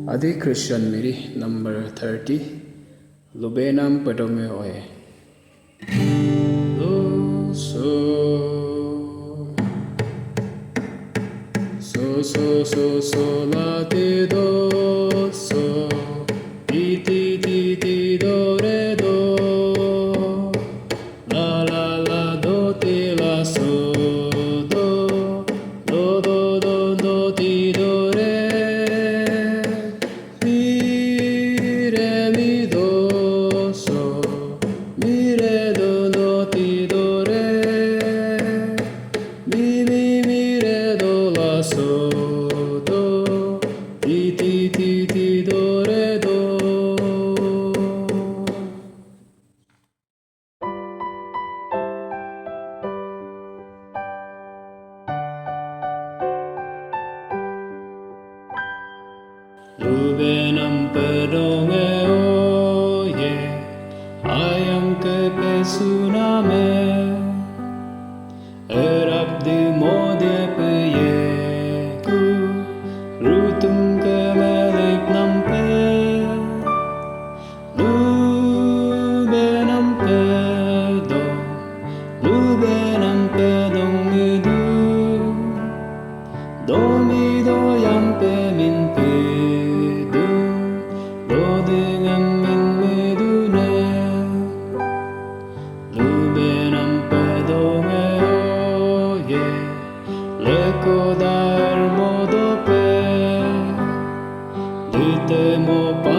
Adi Christian Miri number 30 Lubenam Padome Oe Lo so la ti do so ti do re do la do ti la so do ti do re mi re mi do so mi re do ti do re mi re do la so do ti do re do Lubenam pedonge oye ayam ke pesuname erap di mode peye ku rutum ke melik nampe Lubenam pedong idu do yam pe min pe do dengan min medune Lubenam pedonge oye leko dar modo pe ditemo pa